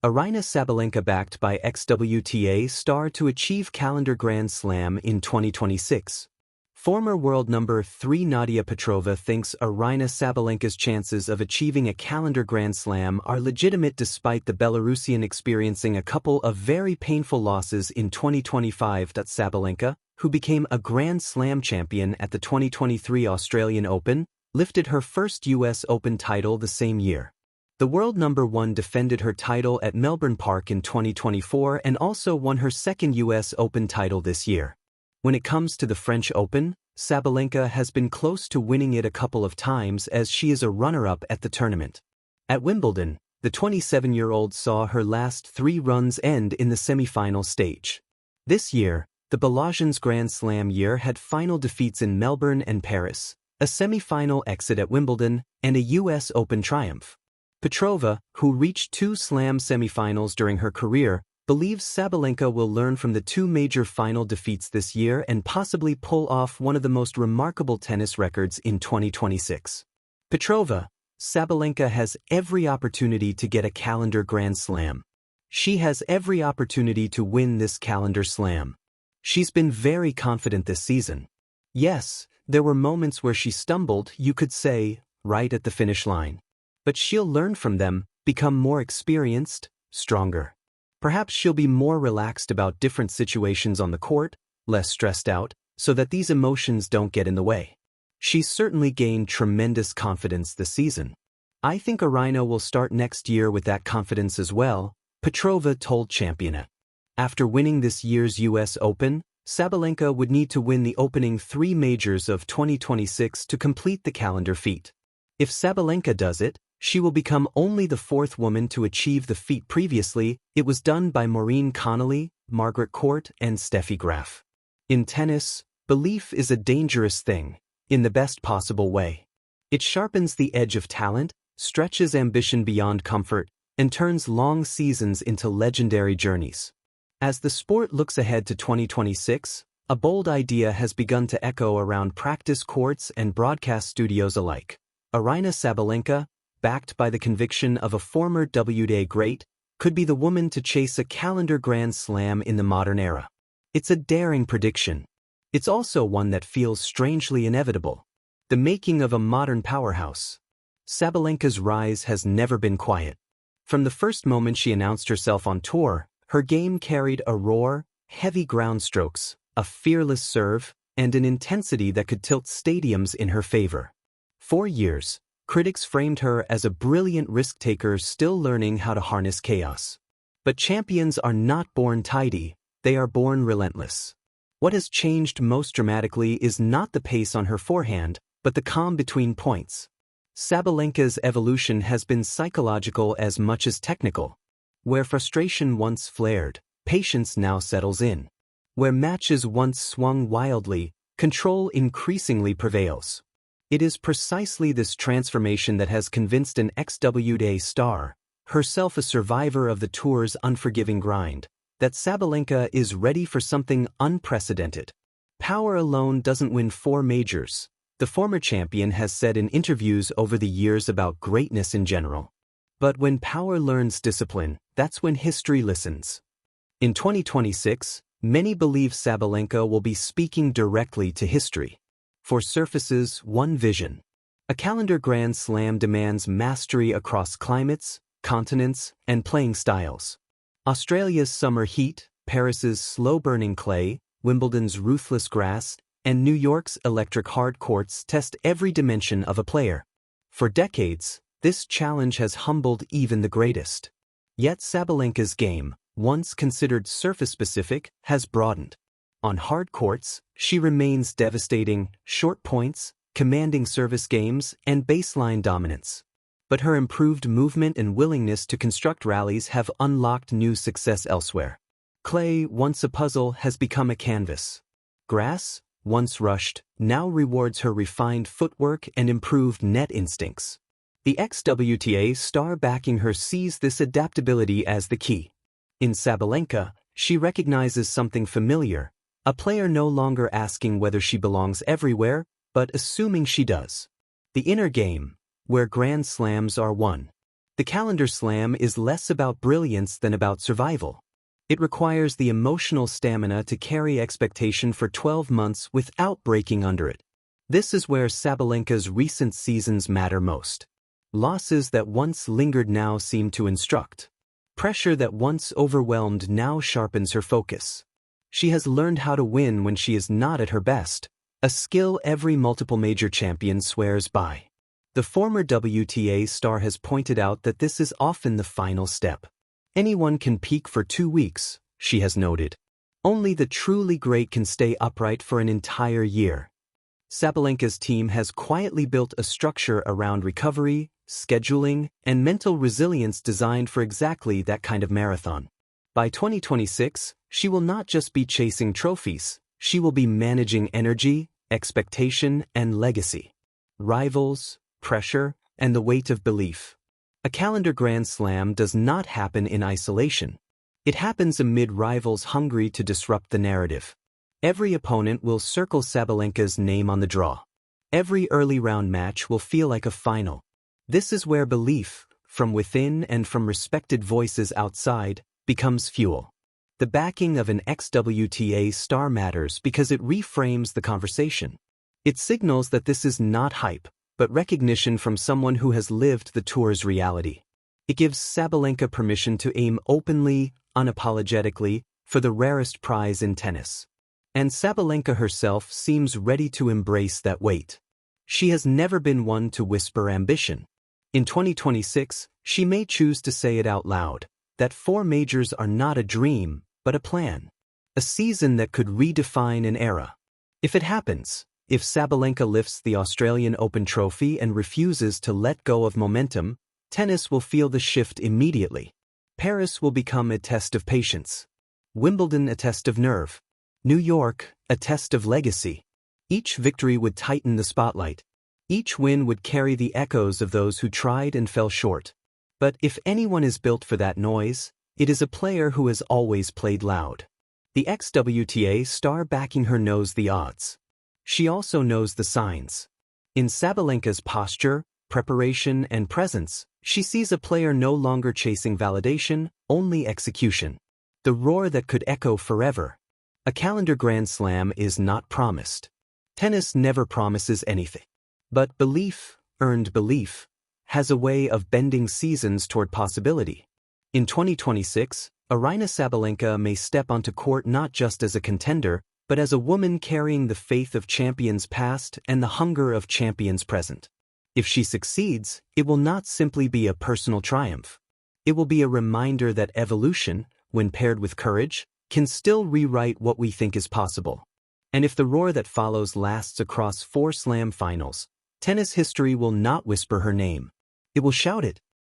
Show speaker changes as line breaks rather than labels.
Aryna Sabalenka backed by ex-WTA star to achieve calendar Grand Slam in 2026. Former world number 3 Nadia Petrova thinks Aryna Sabalenka's chances of achieving a calendar Grand Slam are legitimate despite the Belarusian experiencing a couple of very painful losses in 2025. Sabalenka, who became a Grand Slam champion at the 2023 Australian Open, lifted her first US Open title the same year. The world number 1 defended her title at Melbourne Park in 2024 and also won her second US Open title this year. When it comes to the French Open, Sabalenka has been close to winning it a couple of times as she is a runner-up at the tournament. At Wimbledon, the 27-year-old saw her last 3 runs end in the semi-final stage. This year, the Belarusian's Grand Slam year had final defeats in Melbourne and Paris, a semi-final exit at Wimbledon, and a US Open triumph. Petrova, who reached 2 Slam semi-finals during her career, believes Sabalenka will learn from the 2 major final defeats this year and possibly pull off one of the most remarkable tennis records in 2026. Petrova, Sabalenka has every opportunity to get a calendar Grand Slam. She has every opportunity to win this calendar slam. She's been very confident this season. Yes, there were moments where she stumbled, you could say, right at the finish line. But she'll learn from them, become more experienced, stronger. Perhaps she'll be more relaxed about different situations on the court, less stressed out, so that these emotions don't get in the way. She's certainly gained tremendous confidence this season. I think Aryna will start next year with that confidence as well, Petrova told Championat. After winning this year's US Open, Sabalenka would need to win the opening 3 majors of 2026 to complete the calendar feat. If Sabalenka does it, she will become only the 4th woman to achieve the feat. Previously, it was done by Maureen Connolly, Margaret Court, and Steffi Graf. In tennis, belief is a dangerous thing, in the best possible way. It sharpens the edge of talent, stretches ambition beyond comfort, and turns long seasons into legendary journeys. As the sport looks ahead to 2026, a bold idea has begun to echo around practice courts and broadcast studios alike. Aryna Sabalenka, backed by the conviction of a former WTA great, could be the woman to chase a calendar Grand Slam in the modern era. It's a daring prediction. It's also one that feels strangely inevitable. The making of a modern powerhouse. Sabalenka's rise has never been quiet. From the first moment she announced herself on tour, her game carried a roar, heavy ground strokes, a fearless serve, and an intensity that could tilt stadiums in her favor. For years, critics framed her as a brilliant risk-taker still learning how to harness chaos. But champions are not born tidy, they are born relentless. What has changed most dramatically is not the pace on her forehand, but the calm between points. Sabalenka's evolution has been psychological as much as technical. Where frustration once flared, patience now settles in. Where matches once swung wildly, control increasingly prevails. It is precisely this transformation that has convinced an ex-WTA star, herself a survivor of the tour's unforgiving grind, that Sabalenka is ready for something unprecedented. Power alone doesn't win 4 majors, the former champion has said in interviews over the years about greatness in general. But when power learns discipline, that's when history listens. In 2026, many believe Sabalenka will be speaking directly to history. For surfaces, one vision. A calendar Grand Slam demands mastery across climates, continents, and playing styles. Australia's summer heat, Paris's slow-burning clay, Wimbledon's ruthless grass, and New York's electric hard courts test every dimension of a player. For decades, this challenge has humbled even the greatest. Yet Sabalenka's game, once considered surface-specific, has broadened. On hard courts, she remains devastating, short points, commanding service games, and baseline dominance. But her improved movement and willingness to construct rallies have unlocked new success elsewhere. Clay, once a puzzle, has become a canvas. Grass, once rushed, now rewards her refined footwork and improved net instincts. The ex-WTA star backing her sees this adaptability as the key. In Sabalenka, she recognizes something familiar, a player no longer asking whether she belongs everywhere, but assuming she does. The inner game, where Grand Slams are won. The calendar slam is less about brilliance than about survival. It requires the emotional stamina to carry expectation for 12 months without breaking under it. This is where Sabalenka's recent seasons matter most. Losses that once lingered now seem to instruct. Pressure that once overwhelmed now sharpens her focus. She has learned how to win when she is not at her best, a skill every multiple major champion swears by. The former WTA star has pointed out that this is often the final step. Anyone can peak for 2 weeks, she has noted. Only the truly great can stay upright for an entire year. Sabalenka's team has quietly built a structure around recovery, scheduling, and mental resilience designed for exactly that kind of marathon. By 2026, she will not just be chasing trophies, she will be managing energy, expectation, and legacy. Rivals, pressure, and the weight of belief. A calendar Grand Slam does not happen in isolation. It happens amid rivals hungry to disrupt the narrative. Every opponent will circle Sabalenka's name on the draw. Every early round match will feel like a final. This is where belief, from within and from respected voices outside, becomes fuel. The backing of an ex-WTA star matters because it reframes the conversation. It signals that this is not hype, but recognition from someone who has lived the tour's reality. It gives Sabalenka permission to aim openly, unapologetically, for the rarest prize in tennis. And Sabalenka herself seems ready to embrace that weight. She has never been one to whisper ambition. In 2026, she may choose to say it out loud, that 4 majors are not a dream, but a plan. A season that could redefine an era. If it happens, if Sabalenka lifts the Australian Open trophy and refuses to let go of momentum, tennis will feel the shift immediately. Paris will become a test of patience. Wimbledon a test of nerve. New York, a test of legacy. Each victory would tighten the spotlight. Each win would carry the echoes of those who tried and fell short. But if anyone is built for that noise, it is a player who has always played loud. The ex-WTA star backing her knows the odds. She also knows the signs. In Sabalenka's posture, preparation, and presence, she sees a player no longer chasing validation, only execution. The roar that could echo forever. A calendar Grand Slam is not promised. Tennis never promises anything. But belief, earned belief, has a way of bending seasons toward possibility. In 2026, Aryna Sabalenka may step onto court not just as a contender, but as a woman carrying the faith of champions past and the hunger of champions present. If she succeeds, it will not simply be a personal triumph. It will be a reminder that evolution, when paired with courage, can still rewrite what we think is possible. And if the roar that follows lasts across 4 slam finals, tennis history will not whisper her name. It will shout it.